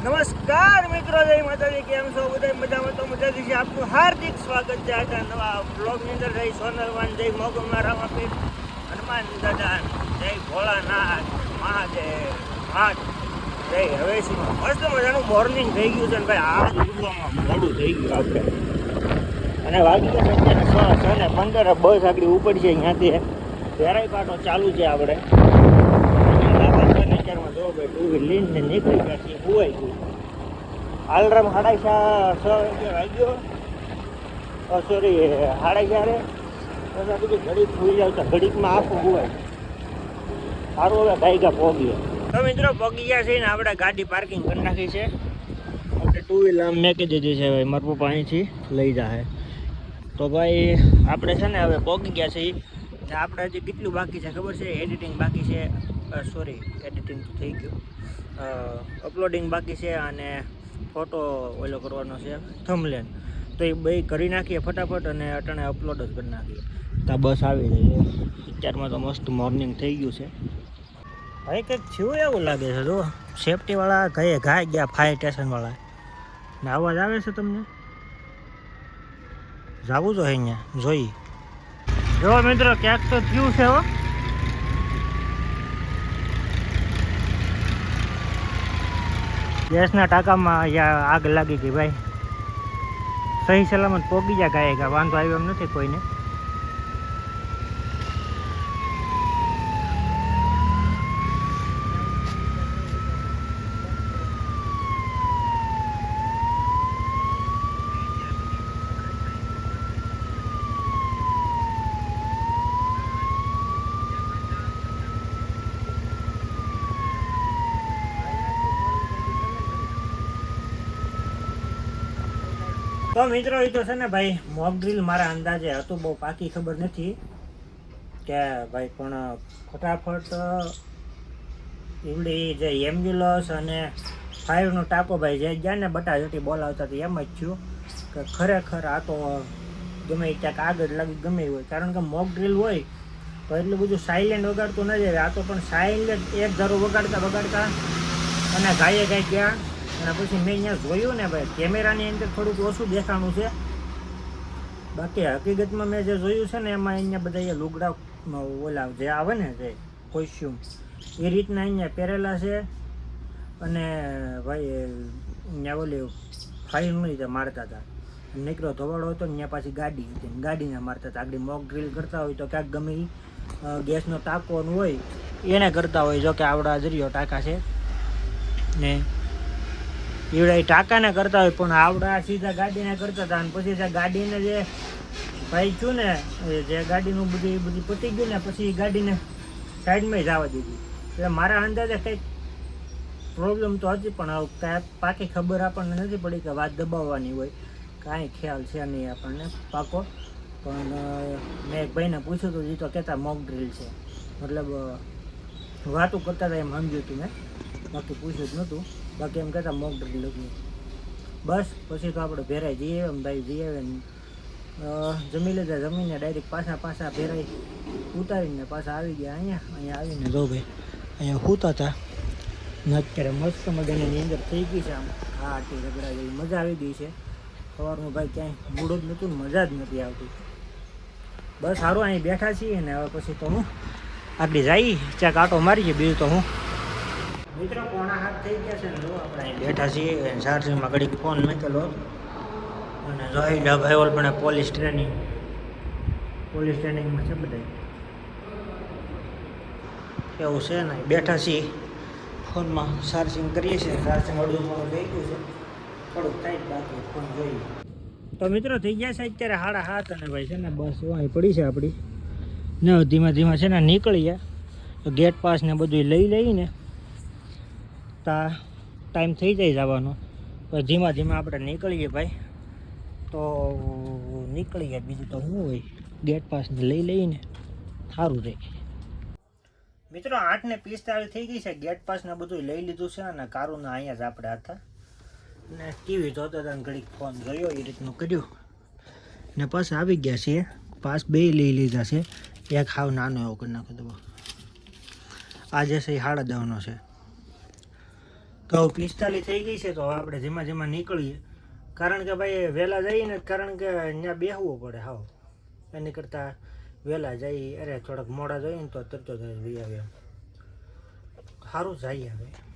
નમસ્કાર મિત્રો, જય માતાજી. કેમ છો બધા? મજામાં તો મજાથી છે. આપનું હાર્દિક સ્વાગત છે આજના નવા બ્લોગની અંદર. જય સોનલવાન, જય મોગમના રામાપીર, હનુમાન દાદા, જય ભોળાનાથ મહાદેવ, જય હવેશીમાં. મસ્ત મજાનું મોર્નિંગ થઈ ગયું છે ને ભાઈ. આ ઉઠવામાં મોડું થઈ ગયું આપણે, અને વાગી ગયા અત્યારે 6:15. બસ આગળ ઉપડી છે અહીંયાથી. વેરાઈ પાટો ચાલુ છે આપણે. લઈને નીકળી ગયા છીએ. હુવાઈ ગયું. આલરામ 6:30 વાગ્યો. સોરી 4:30. પછી ઘડીક સુઈ જાવ તો ઘડીકમાં આખું હુવાય. સારું, હવે ગાયકા પહોંચીએ. તો મિત્રો પહોંચી ગયા છે ને આપણે ગાડી પાર્કિંગ કરી નાખી છે. આપણે 2 વ્હીલર આમ મેકી દીધી છે. ભાઈ મારા પપ્પા અહીંથી લઈ જાય. તો ભાઈ આપણે છે ને હવે પહોંચી ગયા છીએ. ને આપણે હજી કેટલું બાકી છે ખબર છે? એડિટિંગ બાકી છે. સોરી, એડિટિંગ તો થઈ ગયું. અપલોડિંગ બાકી છે અને ફોટો ઓલો કરવાનો છે, થંબનેલ. તો એ બે કરી નાખીએ ફટાફટ અને અટાણે અપલોડ જ કરી નાખીએ. તો બસ આવી જાય. અત્યારમાં તો મસ્ત મોર્નિંગ થઈ ગયું છે ભાઈ. કંઈક થયું એવું લાગે છે. જો સેફટીવાળા ઘાય ગયા, ફાયર સ્ટેશનવાળા. ને અવાજ આવે છે તમને? જવું તો અહીંયા જોઈએ. જો મિત્રો ક્યાંક તો થયું છે હો. ગેસના ટાંકામાં આગ લાગી ગઈ ભાઈ. સહી સલામત પોગી ગયા ગાયકા, વાંધો આવ્યો એમ નથી કોઈને. તો મિત્રો એ તો છે ને ભાઈ મોક ડ્રીલ મારા અંદાજે હતું, બહુ પાકી ખબર નથી કે ભાઈ, પણ ફટાફટ એવડી જે એમ્બ્યુલન્સ અને ફાયરનો ટાંકો ભાઈ જે ગયા ને બટાજટી બોલાવતા હતા, એમ જ થયું કે ખરેખર આ તો ગમે ક્યાંક આગળ લાગી ગમે હોય. કારણ કે મોક ડ્રીલ હોય તો એટલું બધું સાયલેન્ટ વગાડતું ન જાય. આ તો પણ સાયલેન્ટ એક ધારો વગાડતા અને ગાયે ગયા. અને પછી મેં અહીંયા જોયું ને ભાઈ, કેમેરાની અંદર થોડુંક ઓછું દેખાણું છે. બાકી હકીકતમાં મેં જે જોયું છે ને એમાં અહીંયા બધા લુગડા ઓલા જે આવે ને જે કોસ્ચ્યુમ એ રીતના અહીંયા પહેરેલા છે. અને ભાઈ અહીંયા ઓલી ફાઈન રીતે મારતા હતા. નીકળો ધોવાડો હતો ને ત્યાં પાછી ગાડી હતી, ગાડીને મારતા હતા. આગળ મોક ડ્રીલ કરતા હોય તો ક્યાંક ગમે ગેસનો ટાંકોનું હોય એને કરતા હોય. જો કે આવડા જરીયો ટાંકા છે ને એવડા ટાંકાને કરતા હોય, પણ આવડા સીધા ગાડીને કરતા હતા. અને પછી ગાડીને જે ભાઈ છું ને, જે ગાડીનું બધી પતી ગયું ને પછી ગાડીને સાઈડમાં જવા દીધી. એટલે મારા અંદાજે કંઈક પ્રોબ્લેમ તો હતી, પણ કાંઈ પાકી ખબર આપણને નથી પડી કે વાત દબાવવાની હોય. કાંઈ ખ્યાલ છે નહીં આપણને પાકો. પણ મેં એક ભાઈને પૂછ્યું હતું, એ તો કહેતા મોક ડ્રીલ છે, મતલબ વાતું કરતા હતા એમ સમજ્યું હતું મેં. બાકી પૂછ્યું જ નહોતું. બાકી એમ કહેતા મોક ડ્રીલ લખ્યું. બસ પછી તો આપણે ભેરાઈ જઈએ એમ ભાઈ, જઈએ જમી લીધા. જમીને ડાયરેક્ટ પાછા ભેરાઈ ઉતારીને પાછા આવી ગયા અહીંયા આવીને જો ભાઈ અહીંયા સૂતા હતા ને અત્યારે મસ્ત મજાની અંદર થઈ ગઈ છે. આમ હા આટલી રગડા જેવી મજા આવી ગઈ છે. સવારનું ભાઈ ક્યાંય મૂડ જ નહોતું, મજા જ નથી આવતી. બસ સારું અહીં બેઠા છીએ ને હવે પછી તો હું આગળ જઈ ચાક આટો મારીએ. બીજું તો હું મિત્રો 7:15 થઈ ગયા છે ને જો આપણે અહીં બેઠા છીએ. ચાર્જિંગમાં ઘડીક ફોન મૂકેલો અને જોઈ લે ભાઈ ઓલ પણ પોલીસ ટ્રેનિંગમાં છે બધા એવું છે ને. બેઠા છીએ ફોનમાં ચાર્જિંગ કરીએ છીએ. ચાર્જિંગ અડધું મારું થઈ ગયું છે, થોડુંક ટાઈટ બાકી ફોન જોઈએ. તો મિત્રો થઈ ગયા છે અત્યારે 7:30 અને ભાઈ છે ને બસ અહીં પડી છે આપણી ને. ધીમે છે ને નીકળીએ તો ગેટ પાસ ને બધું લઈ લઈને તા ટાઈમ થઈ જાય જવાનો. તો ધીમે આપણે નીકળીએ ભાઈ. તો નીકળીએ, બીજું તો શું હોય, ગેટ પાસને લઈ લઈને સારું રહે. મિત્રો 8:45 થઈ ગઈ છે. ગેટ પાસ ને બધું લઈ લીધું છે અને કારુના અહીંયા જ આપણે હતા ને ટીવી જોતા હતા ને ઘડીક ફોન જોયો, એ રીતનું કર્યું ને પાછા આવી ગયા છીએ. પાસ 2 લઈ લીધા છે. એક હાવ નાનો એવો કરી નાખ્યો. આજે છે 10:30 છે. તો 45 થઈ ગઈ છે. તો હવે આપણે જેમાં જેમાં નીકળીએ, કારણ કે ભાઈ વહેલા જઈએ ને, કારણ કે ત્યાં બેસવું પડે હાવ. એની કરતાં વહેલા જઈએ, અરે થોડાક મોડા જઈએ ને તો તરતો જ આવી આવે. સારું જઈએ હવે.